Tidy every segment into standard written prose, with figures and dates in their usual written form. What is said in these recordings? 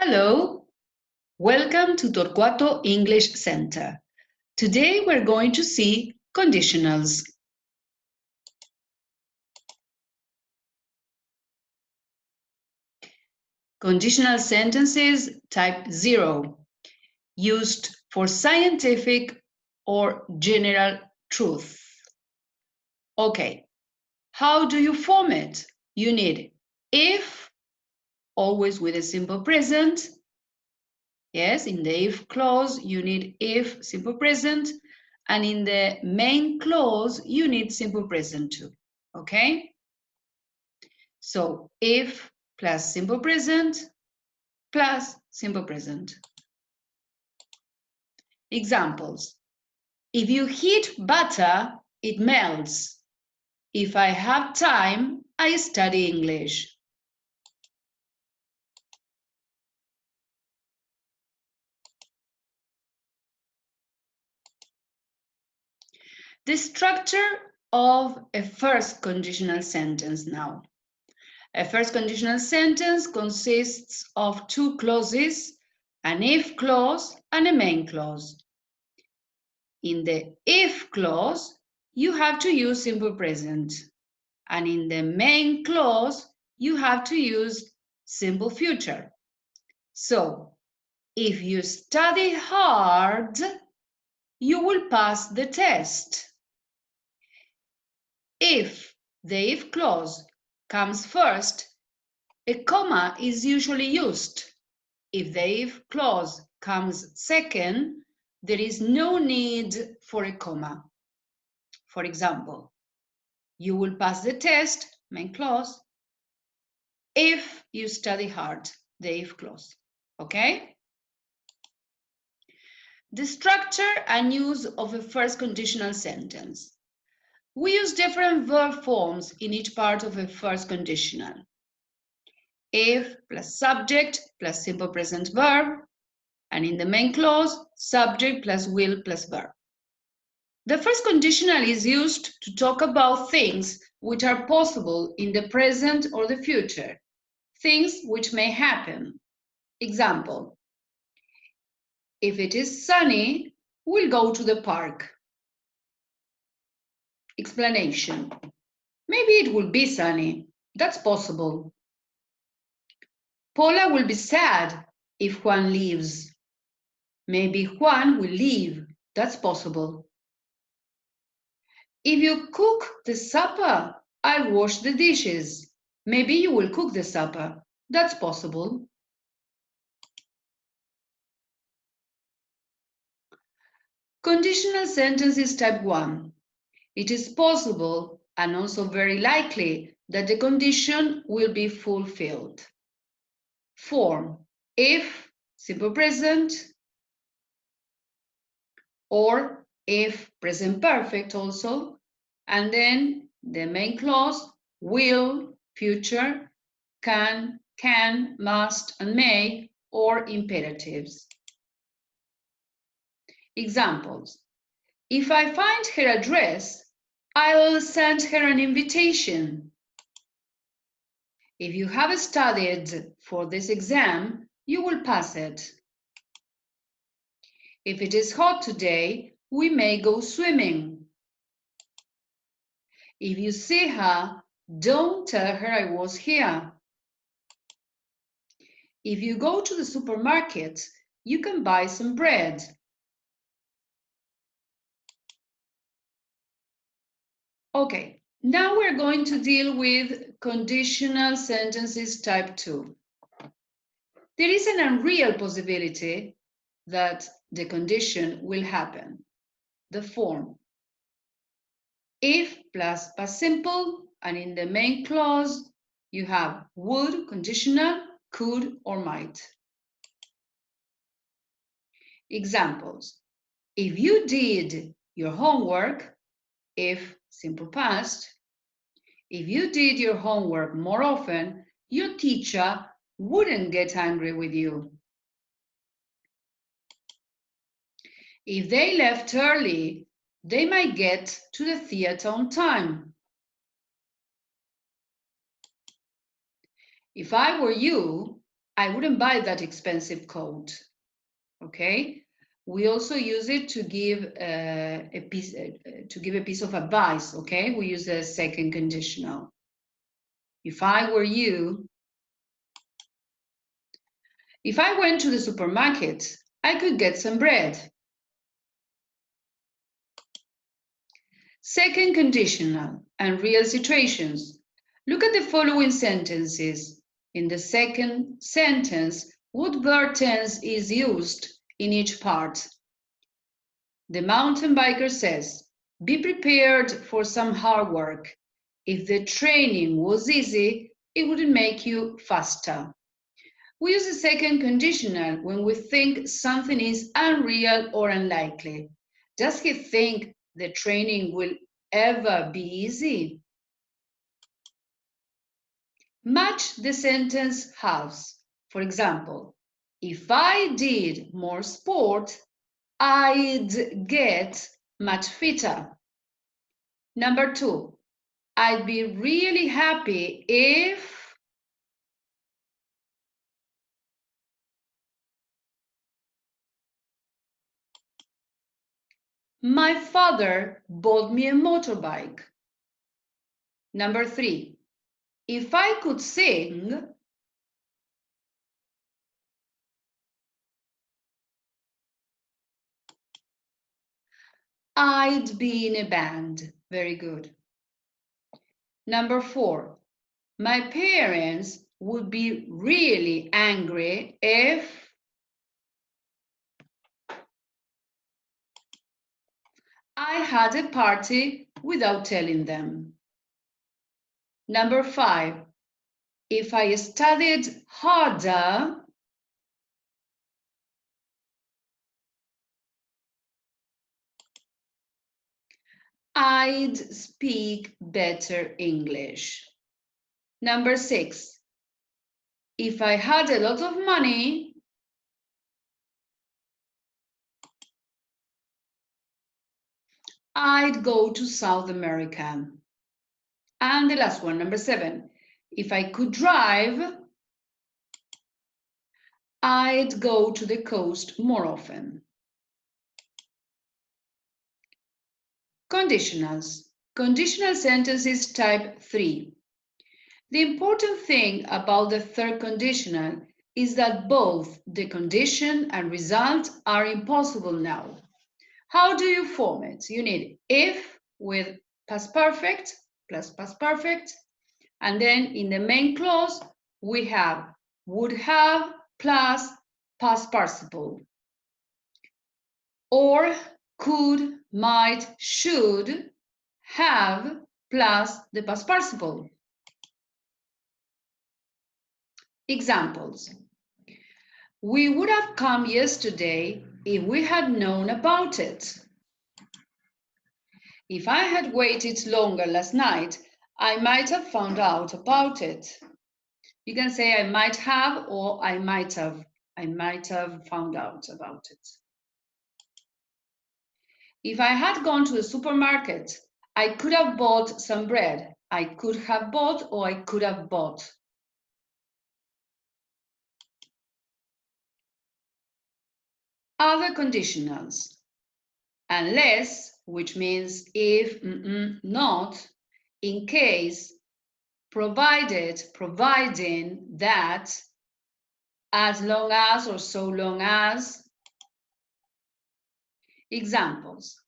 Hello, welcome to Torquato English Center. Today we're going to see conditionals. Conditional sentences type 0, used for scientific or general truth. Okay, how do you form it? You need if, always with a simple present. Yes, in the if clause, you need if, simple present. And in the main clause, you need simple present too, okay? So if plus simple present plus simple present. Examples. If you heat butter, it melts. If I have time, I study English. The structure of a first conditional sentence now. A first conditional sentence consists of two clauses, an if clause and a main clause. In the if clause, you have to use simple present. And in the main clause, you have to use simple future. So, if you study hard, you will pass the test. If the if clause comes first, a comma is usually used. If the if clause comes second, there is no need for a comma. For example, you will pass the test, main clause, if you study hard, the if clause. Okay? The structure and use of a first conditional sentence. We use different verb forms in each part of a first conditional. If plus subject plus simple present verb, and in the main clause, subject plus will plus verb. The first conditional is used to talk about things which are possible in the present or the future, things which may happen. Example, if it is sunny, we'll go to the park. Explanation, maybe it will be sunny, that's possible. Paula will be sad if Juan leaves. Maybe Juan will leave, that's possible. If you cook the supper, I'll wash the dishes. Maybe you will cook the supper. That's possible. Conditional sentences type 1. It is possible and also very likely that the condition will be fulfilled. Form, if, simple present, or if, present perfect also, and then the main clause, will, future, can, must, and may, or imperatives. Examples. If I find her address, I'll send her an invitation. If you have studied for this exam, you will pass it. If it is hot today, we may go swimming. If you see her, don't tell her I was here. If you go to the supermarket, you can buy some bread. Okay, now we're going to deal with conditional sentences type 2. There is an unreal possibility that the condition will happen. The form, if plus past simple, and in the main clause, you have would, conditional, could, or might. Examples. If you did your homework, if simple past, if you did your homework more often, your teacher wouldn't get angry with you. If they left early, they might get to the theater on time. If I were you, I wouldn't buy that expensive coat. Okay. We also use it to give a piece of advice. Okay. We use the second conditional. If I were you, if I went to the supermarket, I could get some bread. Second conditional and real situations. Look at the following sentences. In the second sentence, what verb tense is used in each part? The mountain biker says, be prepared for some hard work. If the training was easy, it wouldn't make you faster. We use the second conditional when we think something is unreal or unlikely. Does he think the training will ever be easy? Match the sentence halves. For example, if I did more sport, I'd get much fitter. Number 2, I'd be really happy if my father bought me a motorbike. Number 3, if I could sing, I'd be in a band. Very good. Number 4, my parents would be really angry if I had a party without telling them. Number 5, if I studied harder, I'd speak better English. Number 6, if I had a lot of money, I'd go to South America. And the last one, number 7, if I could drive, I'd go to the coast more often. Conditionals. Conditional sentences type 3. The important thing about the third conditional is that both the condition and result are impossible now. How do you form it? You need if with past perfect plus past perfect, and then in the main clause we have would have plus past participle, or could, might, should have plus the past participle. Examples. We would have come yesterday if we had known about it. If I had waited longer last night, I might have found out about it. You can say I might have or I might have found out about it. If I had gone to the supermarket, I could have bought some bread. I could have bought or I could have bought. Other conditionals. Unless, which means if, not, in case, provided, providing that, as long as or so long as. Examples.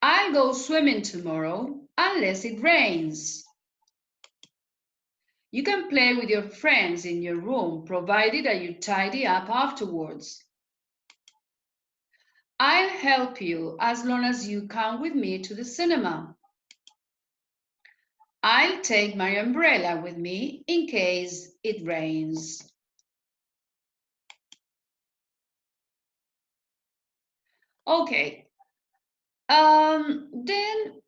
I'll go swimming tomorrow unless it rains. You can play with your friends in your room, provided that you tidy up afterwards. I'll help you as long as you come with me to the cinema. I'll take my umbrella with me in case it rains. Okay. Then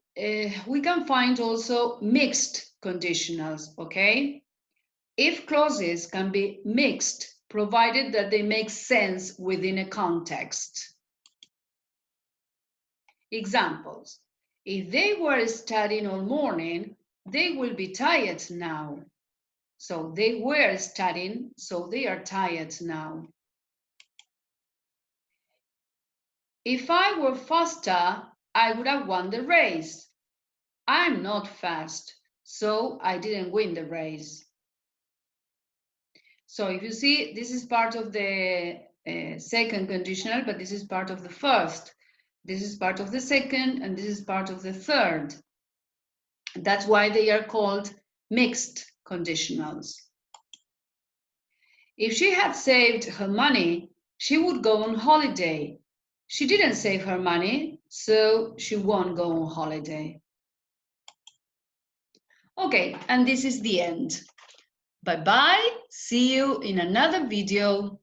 we can find also mixed conditionals, okay? If clauses can be mixed, provided that they make sense within a context. Examples. If they were studying all morning, they will be tired now. So they were studying, so they are tired now. If I were faster, I would have won the race. I'm not fast, so I didn't win the race. So if you see, this is part of the second conditional, but this is part of the first. This is part of the second, and this is part of the third. That's why they are called mixed conditionals. If she had saved her money, she would go on holiday. She didn't save her money, so she won't go on holiday. Okay, and this is the end. Bye-bye. See you in another video.